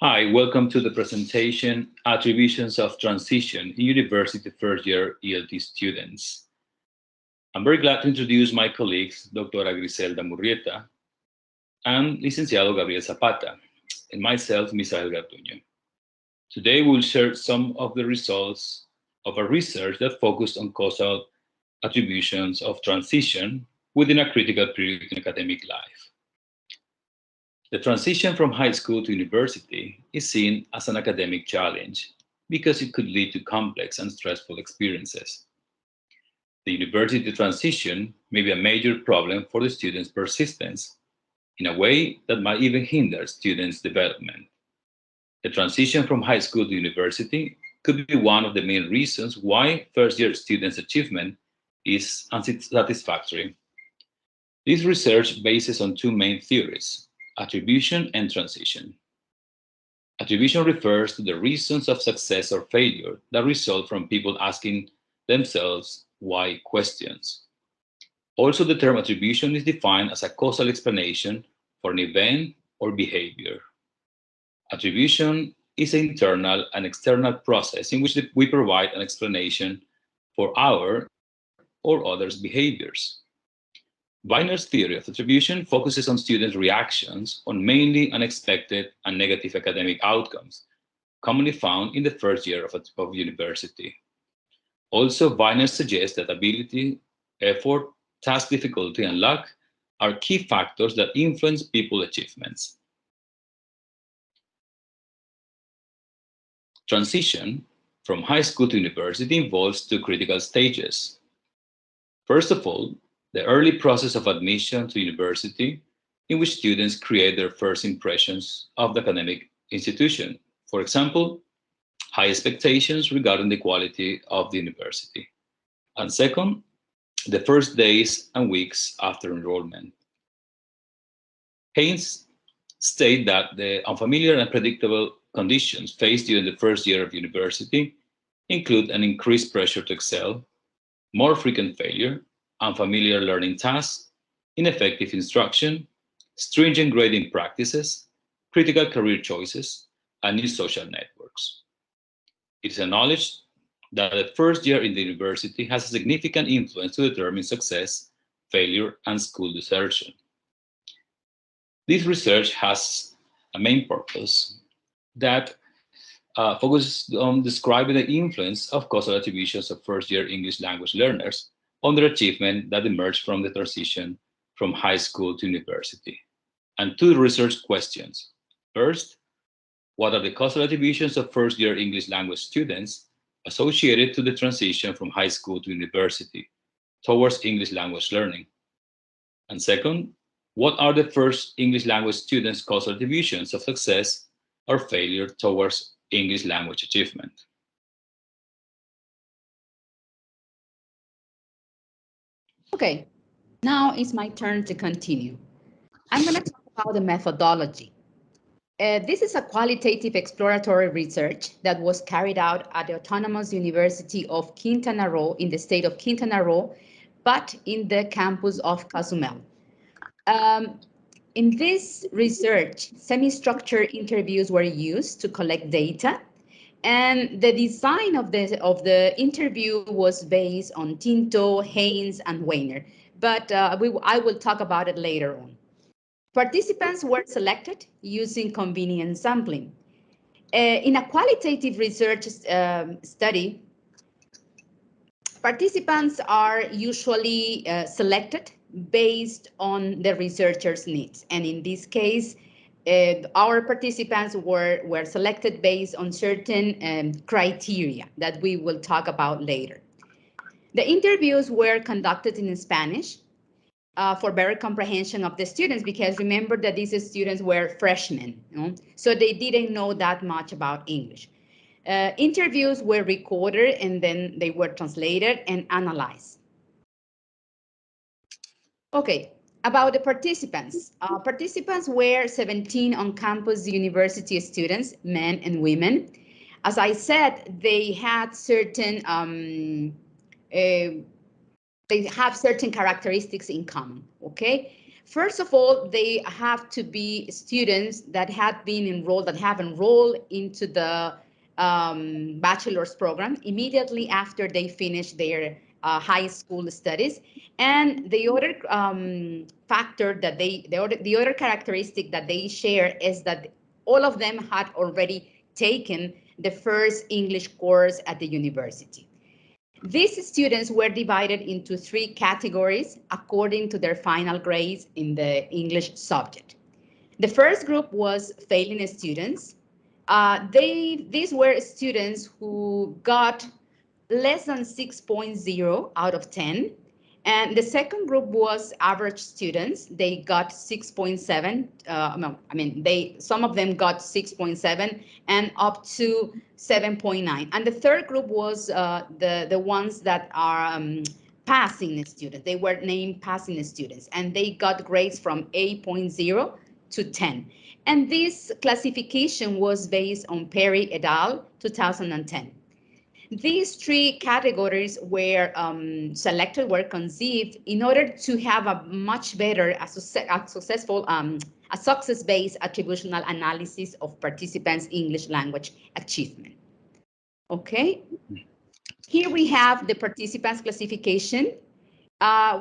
Hi, welcome to the presentation, Attributions of Transition in University First Year ELT Students. I'm very glad to introduce my colleagues, Dra. Griselda Murrieta and Licenciado Gabriel Zapata, and myself, Mizael Garduño. Today, we'll share some of the results of a research that focused on causal attributions of transition within a critical period in academic life. The transition from high school to university is seen as an academic challenge because it could lead to complex and stressful experiences. The university transition may be a major problem for the students' persistence in a way that might even hinder students' development. The transition from high school to university could be one of the main reasons why first-year students' achievement is unsatisfactory. This research bases on two main theories: attribution and transition. Attribution refers to the reasons of success or failure that result from people asking themselves why questions. Also, the term attribution is defined as a causal explanation for an event or behavior. Attribution is an internal and external process in which we provide an explanation for our or others' behaviors. Weiner's theory of attribution focuses on students' reactions on mainly unexpected and negative academic outcomes, commonly found in the first year of university. Also, Weiner suggests that ability, effort, task difficulty, and luck are key factors that influence people's achievements. Transition from high school to university involves two critical stages. First of all, the early process of admission to university, in which students create their first impressions of the academic institution. For example, high expectations regarding the quality of the university. And second, the first days and weeks after enrollment. Haynes states that the unfamiliar and predictable conditions faced during the first year of university include an increased pressure to excel, more frequent failure, unfamiliar learning tasks, ineffective instruction, stringent grading practices, critical career choices, and new social networks. It is acknowledged that the first year in the university has a significant influence to determine success, failure, and school desertion. This research has a main purpose that focuses on describing the influence of causal attributions of first-year English language learners on their achievement that emerged from the transition from high school to university. And two research questions. First, what are the causal attributions of first-year English language students associated to the transition from high school to university towards English language learning? And second, what are the first English language students' causal attributions of success or failure towards English language achievement? Okay, now it's my turn to continue. I'm going to talk about the methodology. This is a qualitative exploratory research that was carried out at the Autonomous University of Quintana Roo in the state of Quintana Roo, but in the campus of Cozumel. In this research, semi-structured interviews were used to collect data, and the design of the interview was based on Tinto, Haynes, and Weiner, but I will talk about it later on. Participants were selected using convenient sampling. In a qualitative research study, participants are usually selected based on the researcher's needs. And in this case, our participants were selected based on certain criteria that we will talk about later. The interviews were conducted in Spanish for better comprehension of the students, because remember that these students were freshmen, so they didn't know that much about English. Interviews were recorded and then they were translated and analyzed. Okay, about the participants. Participants were 17 on-campus university students, men and women. As I said, they had certain they have certain characteristics in common, okay? First of all, they have to be students that have enrolled into the bachelor's program immediately after they finish their high school studies. And the other factor that the other characteristic that they share is that all of them had already taken the first English course at the university. These students were divided into three categories according to their final grades in the English subject. The first group was failing students. These were students who got less than 6.0 out of 10. And the second group was average students. They got 6.7. Some of them got 6.7 and up to 7.9. And the third group was the ones that are passing students. They were named passing students, and they got grades from 8.0 to 10. And this classification was based on Perry et al. 2010. These three categories were selected, were conceived in order to have a much better, a success-based attributional analysis of participants' English language achievement. Okay, here we have the participants classification.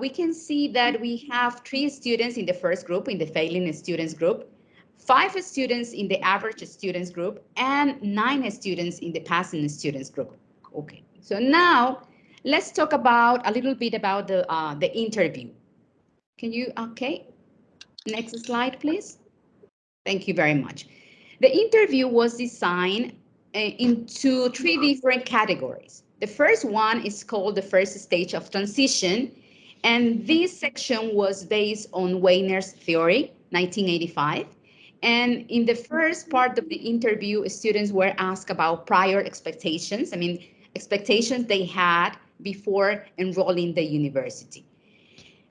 We can see that we have 3 students in the first group, in the failing students group, 5 students in the average students group, and 9 students in the passing students group. Okay, so now let's talk about a little bit about the interview. Can you, okay, next slide, please. Thank you very much. The interview was designed into 3 different categories. The first one is called the first stage of transition, and this section was based on Wagner's theory, 1985. And in the first part of the interview, students were asked about prior expectations. Expectations they had before enrolling the university.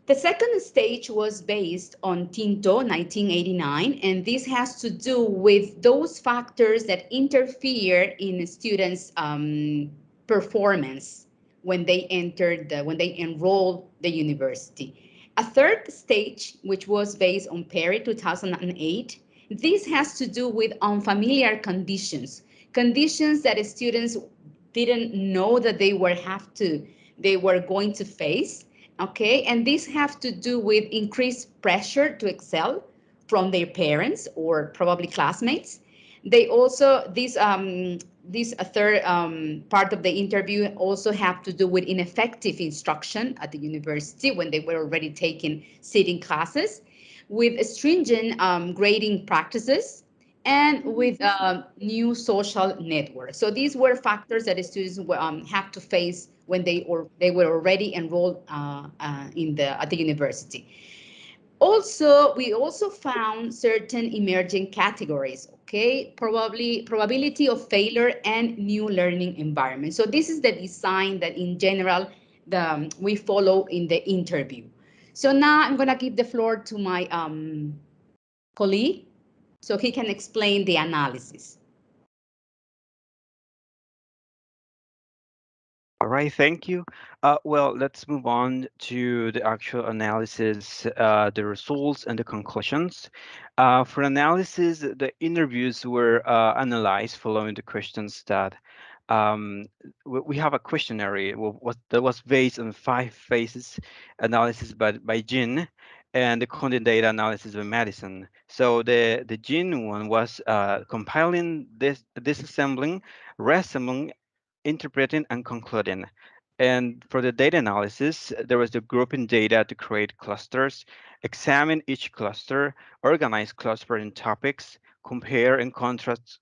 The second stage was based on Tinto 1989, and this has to do with those factors that interfere in students' performance when they enroll the university. A third stage, which was based on Perry 2008, this has to do with unfamiliar conditions that students didn't know that they were going to face. Okay, and this have to do with increased pressure to excel from their parents or probably classmates. They also, this third part of the interview also have to do with ineffective instruction at the university when they were already taking sitting classes, with stringent grading practices, and with new social networks. So these were factors that the students have to face when they were already enrolled at the university. Also, we also found certain emerging categories, okay? Probability of failure and new learning environment. So this is the design that in general we follow in the interview. So now I'm gonna give the floor to my colleague so he can explain the analysis. All right, thank you. Well, let's move on to the actual analysis, the results and the conclusions. For analysis, the interviews were analyzed following the questions that we have a questionnaire that was based on 5 phases analysis by Jin and the content data analysis by Madison. So the Jin one was compiling disassembling, reassembling, interpreting, and concluding. And for the data analysis, there was the grouping data to create clusters, examine each cluster, organize cluster in topics, compare and contrast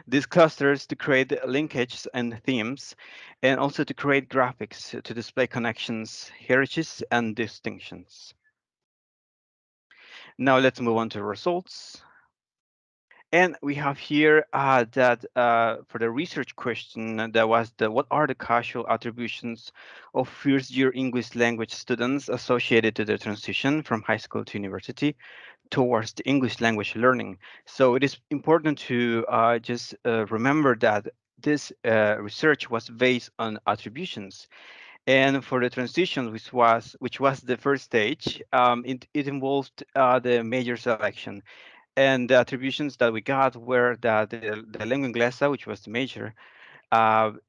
these clusters to create linkages and themes, and also to create graphics to display connections, heritages, and distinctions. Now let's move on to results. And we have here that for the research question, that was what are the causal attributions of first-year English language students associated to the transition from high school to university towards the English language learning? So it is important to just remember that this research was based on attributions. And for the transition, which was the first stage, it involved the major selection. And the attributions that we got were that the lengua inglesa, which was the major,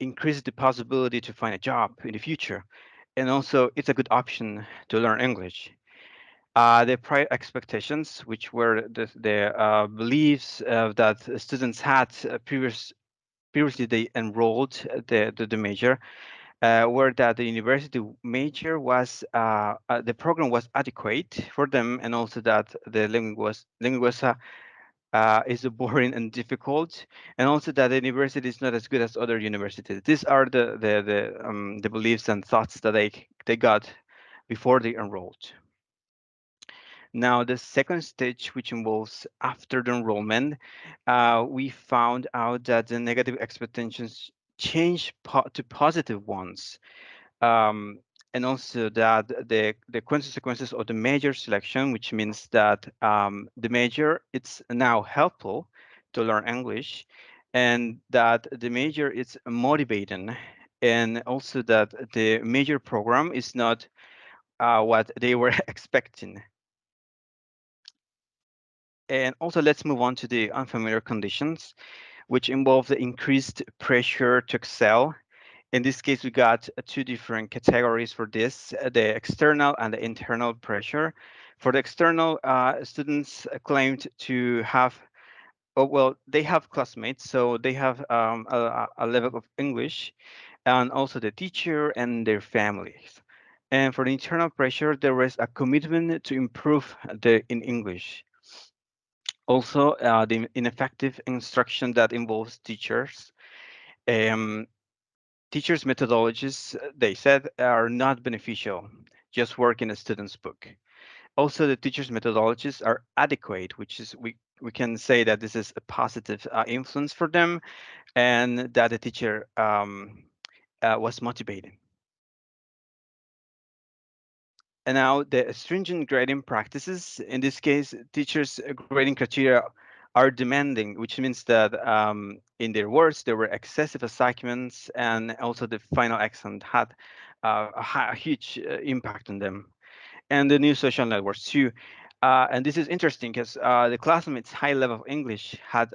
increased the possibility to find a job in the future. And also, it's a good option to learn English. The prior expectations, which were the beliefs that students had previously they enrolled the major, were that the university major was the program was adequate for them, and also that the linguista is boring and difficult, and also that the university is not as good as other universities. These are the beliefs and thoughts that they got before they enrolled. Now, the second stage, which involves after the enrollment, we found out that the negative expectations change to positive ones, um, and also that the consequences of the major selection, which means that the major it's now helpful to learn English, and that the major is motivating, and also that the major program is not what they were expecting. And also, let's move on to the unfamiliar conditions, which involve the increased pressure to excel. In this case, we got two different categories for this, the external and the internal pressure. For the external, students claimed to have, oh, well, they have classmates, so they have a level of English, and also the teacher and their families. And for the internal pressure, there was a commitment to improve in English. Also, the ineffective instruction that involves teachers. Um, Teachers' methodologies, they said, are not beneficial, just work in a student's book. Also, the teachers' methodologies are adequate, which is we can say that this is a positive influence for them, and that the teacher was motivating. And now the stringent grading practices, in this case, teachers' grading criteria are demanding, which means that in their words, there were excessive assignments, and also the final exam had a huge impact on them. And the new social networks too. And this is interesting because the classmates' high level of English had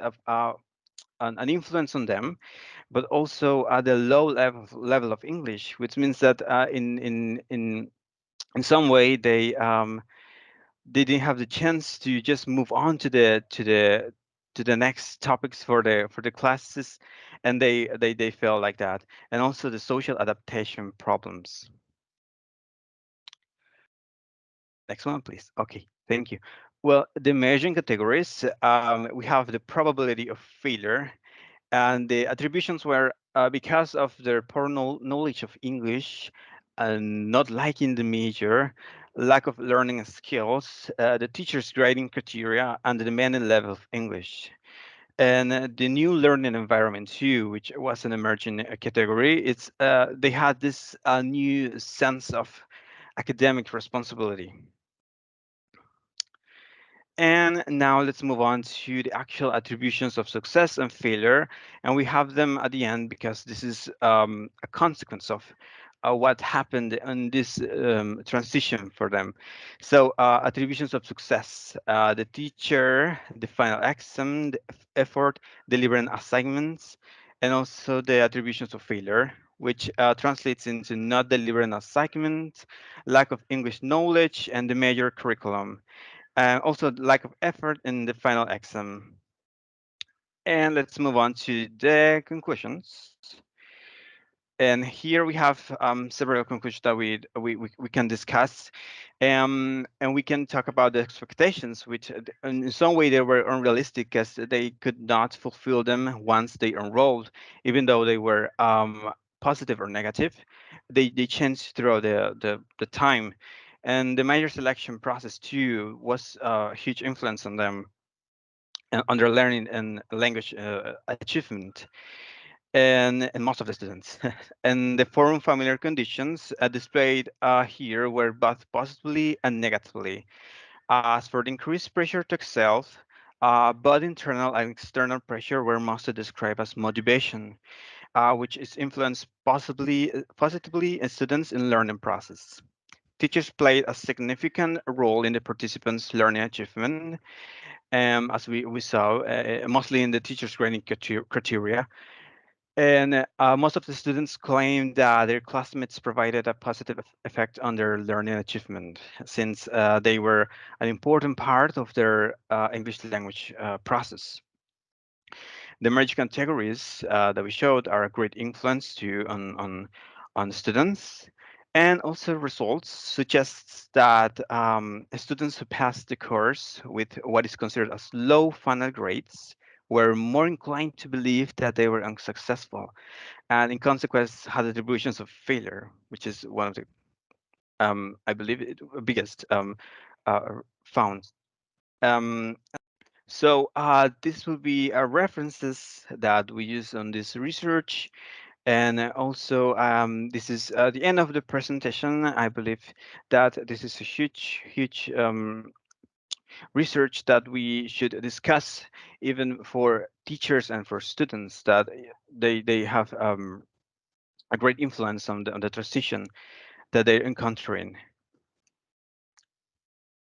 an influence on them, but also the low level of English, which means that in some way they didn't have the chance to just move on to the next topics for the classes, and they felt like that. And also the social adaptation problems. Next one, please. Okay, thank you. Well, the measuring categories, we have the probability of failure, and the attributions were because of their poor knowledge of English and not liking the major, lack of learning skills, the teacher's grading criteria, and the demanding level of English. And the new learning environment too, which was an emerging category, it's they had this new sense of academic responsibility. And now let's move on to the actual attributions of success and failure. And we have them at the end because this is a consequence of what happened in this transition for them. So attributions of success, the teacher, the final exam, the effort, delivering assignments, and also the attributions of failure, which translates into not delivering assignments, lack of English knowledge, and the major curriculum, also lack of effort in the final exam. And let's move on to the conclusions. And here we have several conclusions that we can discuss, and we can talk about the expectations, which in some way they were unrealistic as they could not fulfill them once they enrolled, even though they were positive or negative. They changed throughout the time, and the major selection process too was a huge influence on them and on their learning and language achievement and most of the students. And the forum familiar conditions displayed here were both positively and negatively. As for the increased pressure to excel, both internal and external pressure were mostly described as motivation. which is influenced positively in students in learning process. Teachers played a significant role in the participants' learning achievement, as we saw, mostly in the teachers' grading criteria. And most of the students claimed that their classmates provided a positive effect on their learning achievement, since they were an important part of their English language process. The merged categories that we showed are a great influence on students, and also results suggests that students who passed the course with what is considered as low final grades were more inclined to believe that they were unsuccessful, and in consequence had attributions of failure, which is one of the I believe biggest found. Um, so this will be references that we use on this research. And also, this is the end of the presentation. I believe that this is a huge research that we should discuss even for teachers and for students, that they have a great influence on the transition that they're encountering.